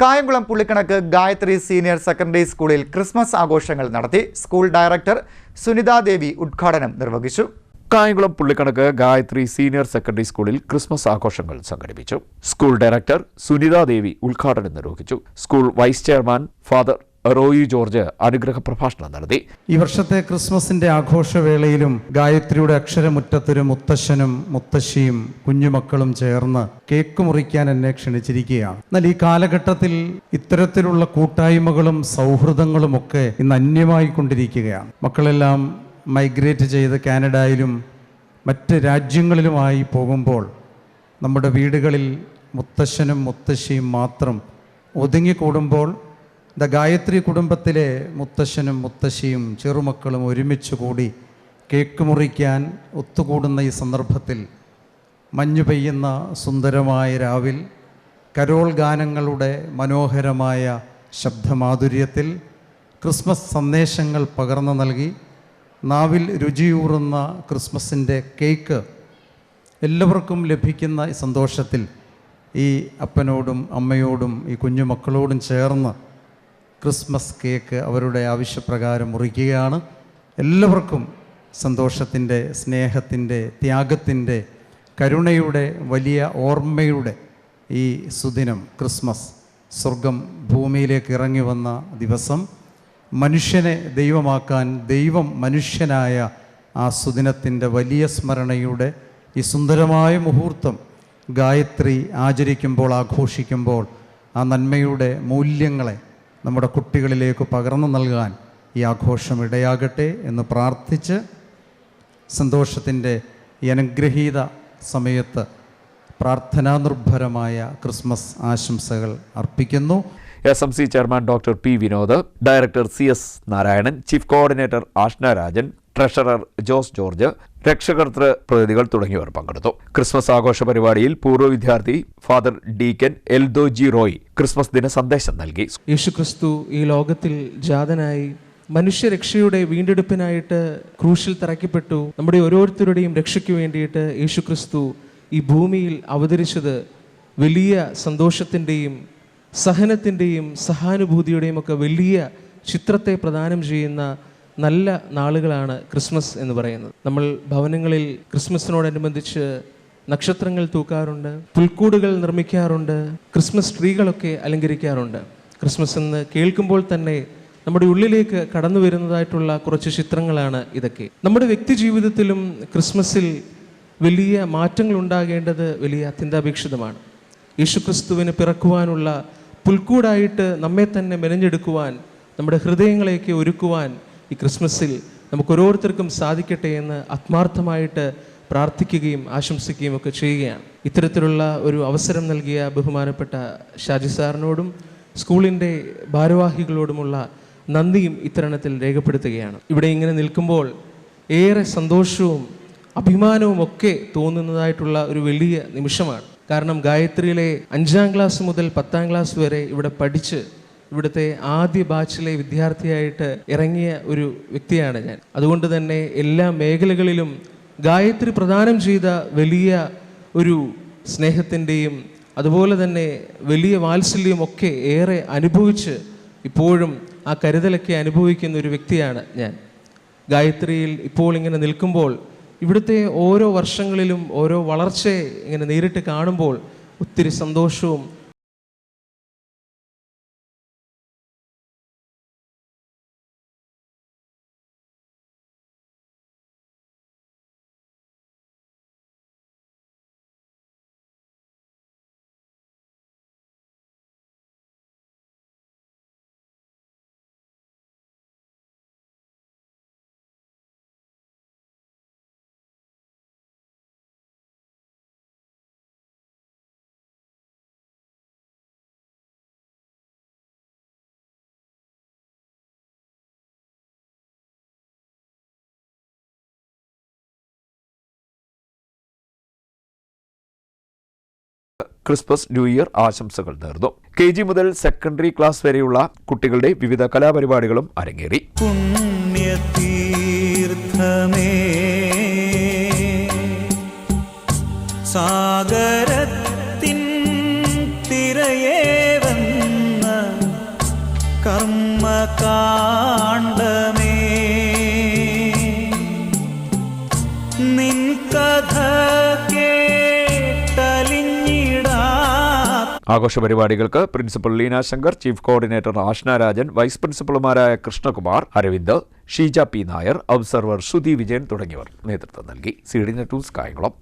Kayamkulam Pullikkanakku Gayathri senior secondary സ്കൂളിൽ Christmas ആഘോഷങ്ങൾ നടത്തി. സ്കൂൾ ഡയറക്ടർ സുനിതാ ദേവി ഉദ്ഘാടനം നിർവഹിച്ചു. കായംകുളം പുള്ളിക്കണക്ക് ഗായത്രി സീനിയർ സെക്കൻഡറി സ്കൂളിൽ ക്രിസ്മസ് ആഘോഷങ്ങൾ സംഘടിപ്പിച്ചു. സ്കൂൾ ഡയറക്ടർ സുനിതാ ദേവി ഉദ്ഘാടനം നിർവഹിച്ചു. School vice chairman father Roy George അനുഗ്രഹ പ്രഭാഷണം നടത്തി. ഈ വർഷത്തെ ക്രിസ്മസിന്റെ ആഘോഷവേളയിലും ഗായത്രിയുടെ അക്ഷരമുറ്റത്തൊരു മുത്തശ്ശനും മുത്തശ്ശിയും കുഞ്ഞുമക്കളും ചേർന്ന് കേക്ക് മുറിക്കാൻ എന്നെ ക്ഷണിച്ചിരിക്കുകയാണ്. എന്നാൽ ഈ കാലഘട്ടത്തിൽ ഇത്തരത്തിലുള്ള കൂട്ടായ്മകളും സൗഹൃദങ്ങളും ഒക്കെ ഇന്ന് അന്യമായി കൊണ്ടിരിക്കുകയാണ്. മക്കളെല്ലാം മൈഗ്രേറ്റ് ചെയ്ത് കാനഡയിലും മറ്റ് രാജ്യങ്ങളിലുമായി പോകുമ്പോൾ നമ്മുടെ വീടുകളിൽ മുത്തശ്ശനും മുത്തശ്ശിയും മാത്രം ഒതുങ്ങിക്കൂടുമ്പോൾ ഗായത്രി കുടുംബത്തിലെ മുത്തശ്ശനും മുത്തശ്ശിയും ചെറുമക്കളും ഒരുമിച്ച് കൂടി കേക്ക് മുറിക്കാൻ ഒത്തുകൂടുന്ന ഈ സന്ദർഭത്തിൽ മഞ്ഞു പെയ്യുന്ന സുന്ദരമായ രാവിൽ കരോൾ ഗാനങ്ങളുടെ മനോഹരമായ ശബ്ദമാധുര്യത്തിൽ ക്രിസ്മസ് സന്ദേശങ്ങൾ പകർന്നു നൽകി നാവിൽ രുചിയൂറുന്ന ക്രിസ്മസിൻ്റെ കേക്ക് എല്ലാവർക്കും ലഭിക്കുന്ന ഈ സന്തോഷത്തിൽ ഈ അപ്പനോടും അമ്മയോടും ഈ കുഞ്ഞുമക്കളോടും ചേർന്ന് ക്രിസ്മസ് കേക്ക് അവരുടെ ആവശ്യപ്രകാരം മുറിക്കുകയാണ്. എല്ലാവർക്കും സന്തോഷത്തിൻ്റെ, സ്നേഹത്തിൻ്റെ, ത്യാഗത്തിൻ്റെ, കരുണയുടെ, വലിയ ഓർമ്മയുടെ ഈ സുദിനം ക്രിസ്മസ്, സ്വർഗം ഭൂമിയിലേക്ക് ഇറങ്ങി വന്ന ദിവസം, മനുഷ്യനെ ദൈവമാക്കാൻ ദൈവം മനുഷ്യനായ ആ സുദിനത്തിൻ്റെ വലിയ സ്മരണയുടെ ഈ സുന്ദരമായ മുഹൂർത്തം ഗായത്രി ആചരിക്കുമ്പോൾ, ആഘോഷിക്കുമ്പോൾ ആ നന്മയുടെ മൂല്യങ്ങളെ നമ്മുടെ കുട്ടികളിലേക്ക് പകർന്നു നൽകാൻ ഈ ആഘോഷം ഇടയാകട്ടെ എന്ന് പ്രാർത്ഥിച്ച് സന്തോഷത്തിൻ്റെ ഈ അനുഗ്രഹീത സമയത്ത് പ്രാർത്ഥനാനിർഭരമായ ക്രിസ്മസ് ആശംസകൾ അർപ്പിക്കുന്നു. SMC chairman doctor P Vinod, director CS Narayanan, chief coordinator Ashna Rajan, treasurer Jose George, രക്ഷകർത്തൃ പ്രതിനിധികൾ തുടങ്ങിയവർ പങ്കെടുത്തു. ക്രിസ്മസ് ആഘോഷ പരിപാടിയിൽ പൂർവ്വ വിദ്യാർത്ഥി father deacon Eldoji Roy Christmas ദിന സന്ദേശം നൽകി. യേശുക്രിസ്തു ഈ ലോകത്തിൽ ജാതനായി മനുഷ്യരക്ഷയുടെ വീണ്ടെടുപ്പിനായിട്ട് ക്രൂശിൽ തറയ്ക്കപ്പെട്ടു. നമ്മുടെ ഓരോരുത്തരുടെയും രക്ഷയ്ക്ക് വേണ്ടിയിട്ട് യേശുക്രിസ്തു ഈ ഭൂമിയിൽ അവതരിച്ചത് വലിയ സന്തോഷത്തിൻ്റെയും സഹനത്തിൻ്റെയും സഹാനുഭൂതിയുടെയും ഒക്കെ വലിയ ചിത്രത്തെ പ്രദാനം ചെയ്യുന്ന നല്ല നാളുകളാണ് ക്രിസ്മസ് എന്ന് പറയുന്നത്. നമ്മൾ ഭവനങ്ങളിൽ ക്രിസ്മസിനോടനുബന്ധിച്ച് നക്ഷത്രങ്ങൾ തൂക്കാറുണ്ട്, പുൽക്കൂടുകൾ നിർമ്മിക്കാറുണ്ട്, ക്രിസ്മസ് ട്രീകളൊക്കെ അലങ്കരിക്കാറുണ്ട്. ക്രിസ്മസ് എന്ന് കേൾക്കുമ്പോൾ തന്നെ നമ്മുടെ ഉള്ളിലേക്ക് കടന്നു വരുന്നതായിട്ടുള്ള കുറച്ച് ചിത്രങ്ങളാണ് ഇതൊക്കെ. നമ്മുടെ വ്യക്തി ജീവിതത്തിലും ക്രിസ്മസിൽ വലിയ മാറ്റങ്ങൾ ഉണ്ടാകേണ്ടത് വലിയ അത്യന്താപേക്ഷിതമാണ്. യേശുക്രിസ്തുവിന് പിറക്കുവാനുള്ള പുൽക്കൂടായിട്ട് നമ്മെ തന്നെ മെനഞ്ഞെടുക്കുവാൻ, നമ്മുടെ ഹൃദയങ്ങളെയൊക്കെ ഒരുക്കുവാൻ ഈ ക്രിസ്മസിൽ നമുക്ക് ഓരോരുത്തർക്കും സാധിക്കട്ടെ എന്ന് ആത്മാർത്ഥമായിട്ട് പ്രാർത്ഥിക്കുകയും ആശംസിക്കുകയും ഒക്കെ ചെയ്യുകയാണ്. ഇത്തരത്തിലുള്ള ഒരു അവസരം നൽകിയ ബഹുമാനപ്പെട്ട ഷാജി സാറിനോടും സ്കൂളിൻ്റെ ഭാരവാഹികളോടുമുള്ള നന്ദിയും ഇത്തരണത്തിൽ രേഖപ്പെടുത്തുകയാണ്. ഇവിടെ ഇങ്ങനെ നിൽക്കുമ്പോൾ ഏറെ സന്തോഷവും അഭിമാനവും ഒക്കെ തോന്നുന്നതായിട്ടുള്ള ഒരു വലിയ നിമിഷമാണ്. കാരണം ഗായത്രിയിലെ 5ാം ക്ലാസ് മുതൽ 10ാം ക്ലാസ് വരെ ഇവിടെ പഠിച്ച് ഇവിടുത്തെ ആദ്യ ബാച്ചിലെ വിദ്യാർത്ഥിയായിട്ട് ഇറങ്ങിയ ഒരു വ്യക്തിയാണ് ഞാൻ. അതുകൊണ്ട് തന്നെ എല്ലാ മേഖലകളിലും ഗായത്രി പ്രദാനം ചെയ്ത വലിയ ഒരു സ്നേഹത്തിൻ്റെയും അതുപോലെ തന്നെ വലിയ വാത്സല്യവും ഒക്കെ ഏറെ അനുഭവിച്ച് ഇപ്പോഴും ആ കരുതലൊക്കെ അനുഭവിക്കുന്ന ഒരു വ്യക്തിയാണ് ഞാൻ. ഗായത്രിയിൽ ഇപ്പോൾ ഇങ്ങനെ നിൽക്കുമ്പോൾ ഇവിടുത്തെ ഓരോ വർഷങ്ങളിലും ഓരോ വളർച്ചയെ ഇങ്ങനെ നേരിട്ട് കാണുമ്പോൾ ഒത്തിരി സന്തോഷവും ക്രിസ്മസ് ന്യൂ ഇയർ ആശംസകൾ നേർന്നു. KG മുതൽ സെക്കൻഡറി ക്ലാസ് വരെയുള്ള കുട്ടികളുടെ വിവിധ കലാപരിപാടികളും അരങ്ങേറി. പുണ്യതീർത്ഥമേ സാഗരത്തിൻ തിരയേവൻ കർമ്മകാണ്ഡമേ നിൻ കഥ കേട്ടലിഞ്ഞിടാ. ആഘോഷ പരിപാടികൾക്ക് principal Leena Shankar, chief coordinator Ashna Rajan, vice പ്രിൻസിപ്പൽമാരായ കൃഷ്ണകുമാർ, അരവിന്ദ്, ഷീജ പി നായർ, ഒബ്സർവർ ശ്രുതി വിജയൻ തുടങ്ങിയവർ നേതൃത്വം നൽകി. CDNet news Kayamkulam.